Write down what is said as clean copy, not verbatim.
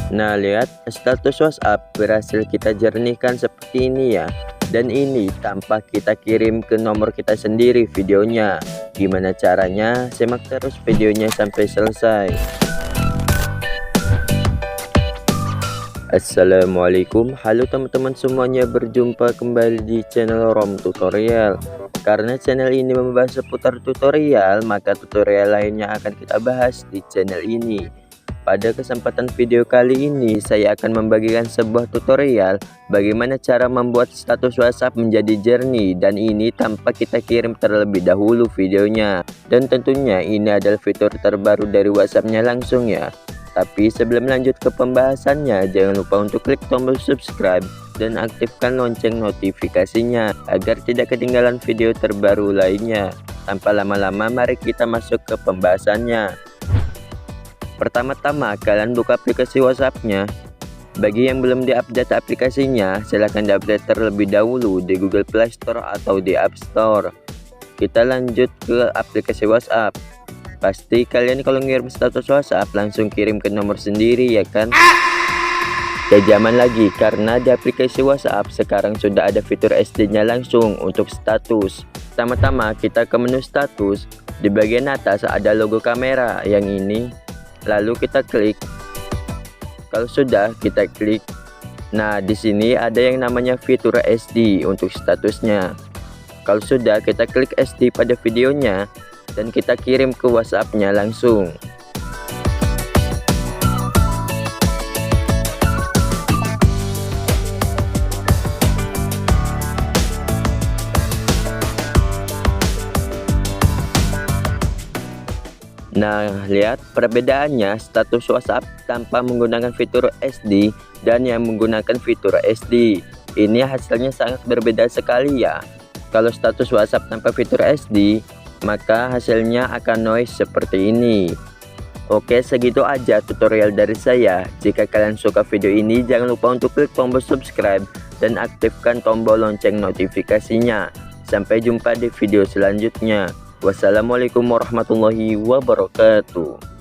Nah, lihat status WhatsApp berhasil kita jernihkan seperti ini ya. Dan ini tanpa kita kirim ke nomor kita sendiri videonya. Gimana caranya? Simak terus videonya sampai selesai. Assalamualaikum, halo teman-teman semuanya, berjumpa kembali di channel Rom Tutorial. Karena channel ini membahas seputar tutorial, maka tutorial lainnya akan kita bahas di channel ini. Pada kesempatan video kali ini, saya akan membagikan sebuah tutorial bagaimana cara membuat status WhatsApp menjadi jernih, dan ini tanpa kita kirim terlebih dahulu videonya. Dan tentunya ini adalah fitur terbaru dari WhatsApp-nya langsung ya. Tapi sebelum lanjut ke pembahasannya, jangan lupa untuk klik tombol subscribe dan aktifkan lonceng notifikasinya agar tidak ketinggalan video terbaru lainnya. Tanpa lama-lama, mari kita masuk ke pembahasannya. Pertama-tama, kalian buka aplikasi WhatsApp-nya. Bagi yang belum diupdate aplikasinya, silahkan diupdate terlebih dahulu di Google Play Store atau di App Store. Kita lanjut ke aplikasi WhatsApp. Pasti kalian kalau ngirim status WhatsApp langsung kirim ke nomor sendiri ya kan? Gak zaman lagi, karena di aplikasi WhatsApp sekarang sudah ada fitur SD-nya langsung untuk status. Pertama-tama kita ke menu status. Di bagian atas ada logo kamera yang ini. Lalu kita klik. Kalau sudah, kita klik. Nah, di sini ada yang namanya fitur SD untuk statusnya. Kalau sudah, kita klik SD pada videonya dan kita kirim ke WhatsApp-nya langsung. Nah, lihat perbedaannya status WhatsApp tanpa menggunakan fitur SD dan yang menggunakan fitur SD. Ini hasilnya sangat berbeda sekali ya. Kalau status WhatsApp tanpa fitur SD, maka hasilnya akan noise seperti ini. Oke, segitu aja tutorial dari saya. Jika kalian suka video ini, jangan lupa untuk klik tombol subscribe dan aktifkan tombol lonceng notifikasinya. Sampai jumpa di video selanjutnya. Wassalamualaikum warahmatullahi wabarakatuh.